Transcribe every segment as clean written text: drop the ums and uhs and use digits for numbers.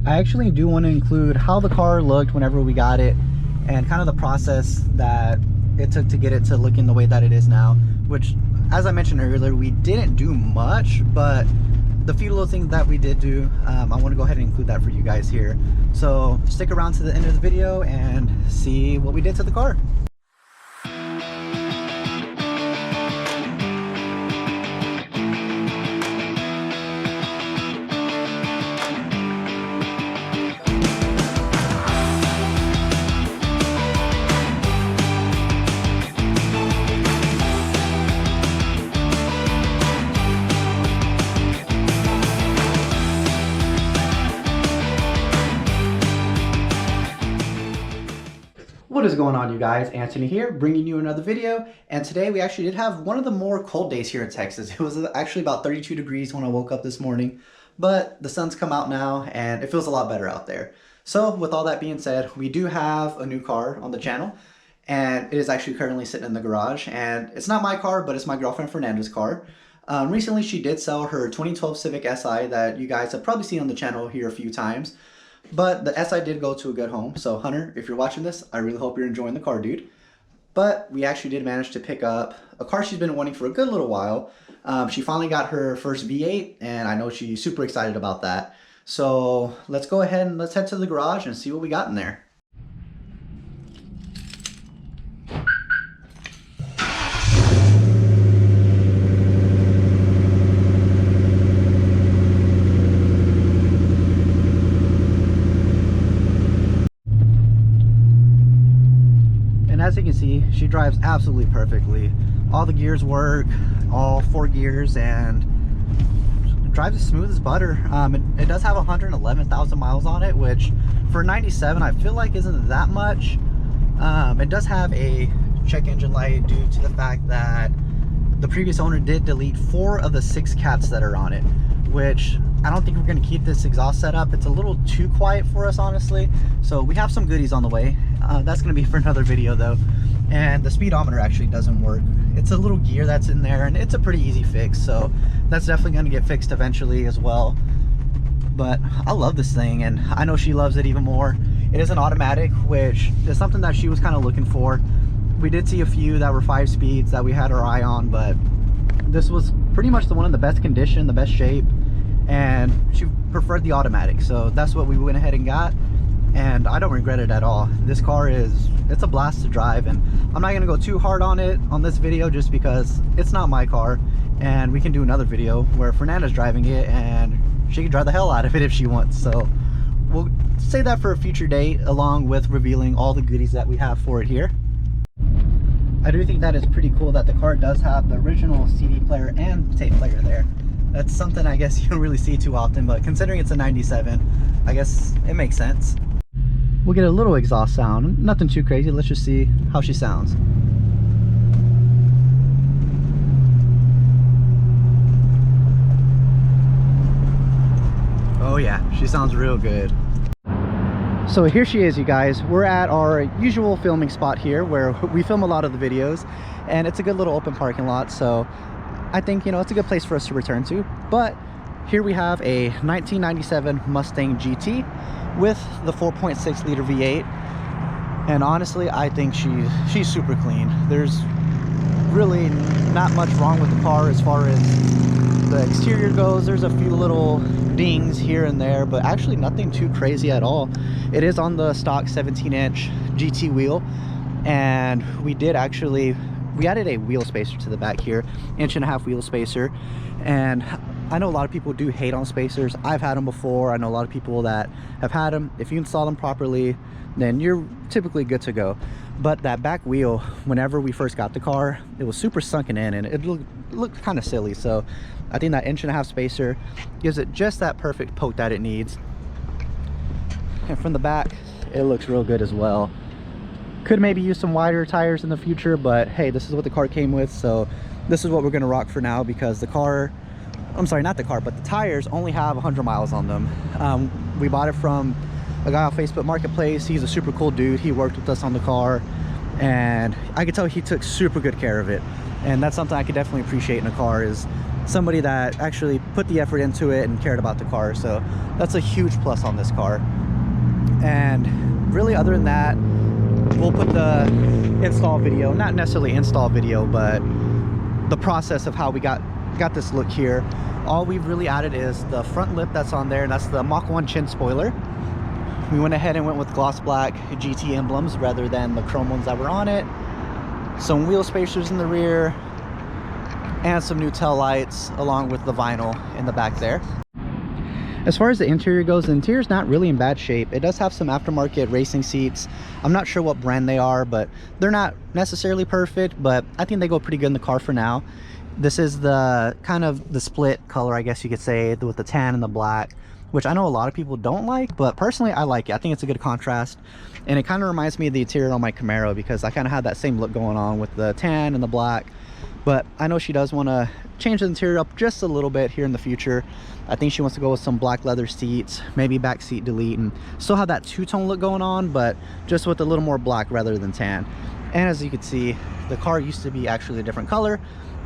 I actually do want to include how the car looked whenever we got it and kind of the process that it took to get it to looking the way that it is now, which, as I mentioned earlier, we didn't do much, but the few little things that we did do, I want to go ahead and include that for you guys here. So stick around to the end of the video and see what we did to the car. What is going on, you guys? Anthony here, bringing you another video. And today we actually did have one of the more cold days here in Texas. It was actually about 32 degrees when I woke up this morning, but the sun's come out now and it feels a lot better out there. So with all that being said, we do have a new car on the channel, and it is actually currently sitting in the garage. And it's not my car, but it's my girlfriend Fernanda's car. Recently she did sell her 2012 Civic Si that you guys have probably seen on the channel here a few times. But the SI did go to a good home. So Hunter, if you're watching this, I really hope you're enjoying the car, dude. But we actually did manage to pick up a car she's been wanting for a good little while. She finally got her first V8, and I know she's super excited about that. So let's go ahead and let's head to the garage and see what we got in there. As you can see, she drives absolutely perfectly. All the gears work, all 4 gears, and drives as smooth as butter. It does have 111,000 miles on it, which for 97 I feel like isn't that much. It does have a check engine light due to the fact that the previous owner did delete 4 of the 6 cats that are on it, which I don't think we're going to keep this exhaust setup. It's a little too quiet for us, honestly. So we have some goodies on the way. That's going to be for another video though. And the speedometer actually doesn't work. It's a little gear that's in there, and it's a pretty easy fix, so that's definitely going to get fixed eventually as well. But I love this thing, and I know she loves it even more. It is an automatic, which is something that she was kind of looking for. We did see a few that were 5 speeds that we had our eye on, but this was pretty much the one in the best condition, the best shape, and she preferred the automatic, so that's what we went ahead and got. And I don't regret it at all. This car it's a blast to drive, and I'm not gonna go too hard on it on this video just because it's not my car, and we can do another video where Fernanda's driving it and she can drive the hell out of it if she wants. So we'll say that for a future date, along with revealing all the goodies that we have for it here. I do think that is pretty cool that the car does have the original CD player and tape player there. That's something I guess you don't really see too often, but considering it's a 97, I guess it makes sense. We'll get a little exhaust sound, nothing too crazy. Let's just see how she sounds. Oh yeah, she sounds real good. So here she is, you guys. We're at our usual filming spot here where we film a lot of the videos, and it's a good little open parking lot, so I think, you know, it's a good place for us to return to. But here we have a 1997 Mustang GT with the 4.6 liter V8, and honestly I think she's super clean. There's really not much wrong with the car as far as the exterior goes. There's a few little dings here and there, but actually nothing too crazy at all. It is on the stock 17-inch GT wheel, and we added a wheel spacer to the back here, 1.5-inch wheel spacer. And I know a lot of people do hate on spacers. I've had them before. I know a lot of people that have had them. If you install them properly, then you're typically good to go. But that back wheel, whenever we first got the car, it was super sunken in, and it looked kind of silly. So I think that 1.5-inch spacer gives it just that perfect poke that it needs. And from the back, it looks real good as well. Could maybe use some wider tires in the future, but hey, this is what the car came with, so this is what we're gonna rock for now, because the car, I'm sorry, not the car, but the tires only have 100 miles on them. We bought it from a guy on Facebook Marketplace. He's a super cool dude. He worked with us on the car, and I could tell he took super good care of it. And that's something I could definitely appreciate in a car, is somebody that actually put the effort into it and cared about the car. So that's a huge plus on this car. And really, other than that, we'll put the install video, not necessarily install video, but the process of how we got this look here. All we've really added is the front lip that's on there, and that's the Mach 1 chin spoiler. We went ahead and went with gloss black GT emblems rather than the chrome ones that were on it. Some wheel spacers in the rear, and some new tail lights along with the vinyl in the back there. As far as the interior goes, the interior is not really in bad shape. It does have some aftermarket racing seats. I'm not sure what brand they are, but they're not necessarily perfect, but I think they go pretty good in the car for now. This is the kind of the split color, I guess you could say, with the tan and the black, which I know a lot of people don't like, but personally I like it. I think it's a good contrast, and it kind of reminds me of the interior on my Camaro, because I kind of had that same look going on with the tan and the black. But I know she does want to change the interior up just a little bit here in the future. I think she wants to go with some black leather seats, maybe back seat delete, and still have that two-tone look going on, but just with a little more black rather than tan. And as you can see, the car used to be actually a different color,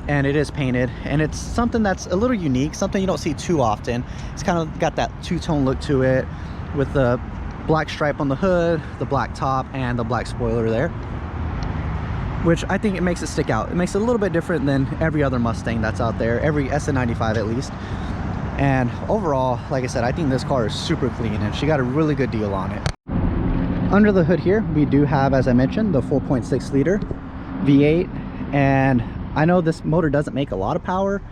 and it is painted, and it's something that's a little unique, something you don't see too often. It's kind of got that two-tone look to it, with the black stripe on the hood, the black top, and the black spoiler there, which I think it makes it stick out. It makes it a little bit different than every other Mustang that's out there, every SN95 at least. And overall, like I said, I think this car is super clean, and she got a really good deal on it. Under the hood here, we do have, as I mentioned, the 4.6 liter V8, and I know this motor doesn't make a lot of power,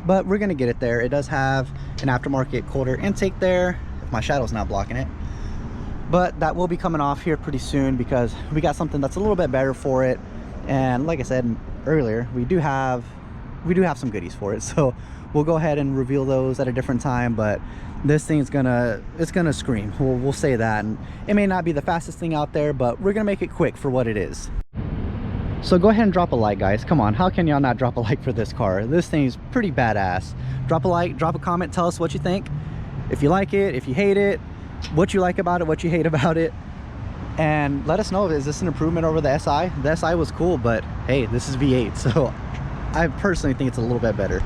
but we're gonna get it there. It does have an aftermarket cold air intake there, if my shadow's not blocking it. But that will be coming off here pretty soon, because we got something that's a little bit better for it. And like I said earlier, we do have some goodies for it, so we'll go ahead and reveal those at a different time. But this thing's gonna scream, we'll say that. And it may not be the fastest thing out there, but we're gonna make it quick for what it is. So go ahead and drop a like, guys. Come on, how can y'all not drop a like for this car? This thing's pretty badass. Drop a like, drop a comment, tell us what you think. If you like it, if you hate it, what you like about it, what you hate about it. And let us know, is this an improvement over the SI? The SI was cool, but hey, this is V8, so I personally think it's a little bit better.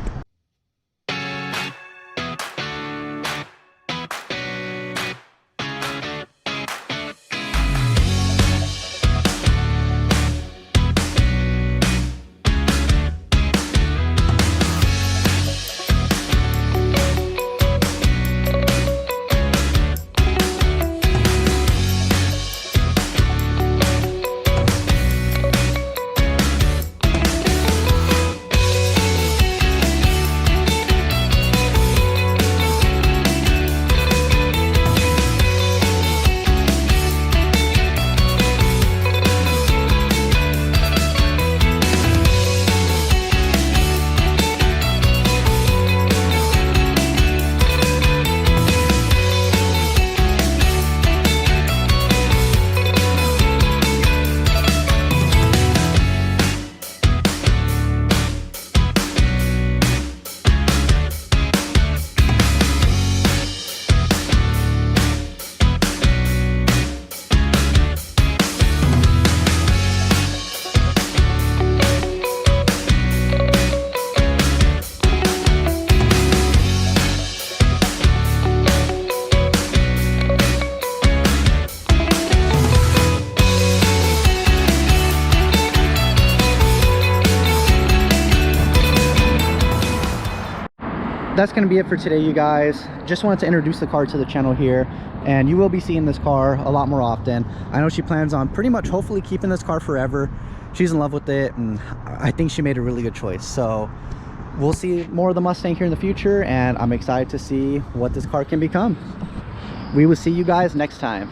That's going to be it for today, you guys. Just wanted to introduce the car to the channel here, and you will be seeing this car a lot more often. I know she plans on pretty much hopefully keeping this car forever. She's in love with it, and I think she made a really good choice. So we'll see more of the Mustang here in the future, and I'm excited to see what this car can become. We will see you guys next time.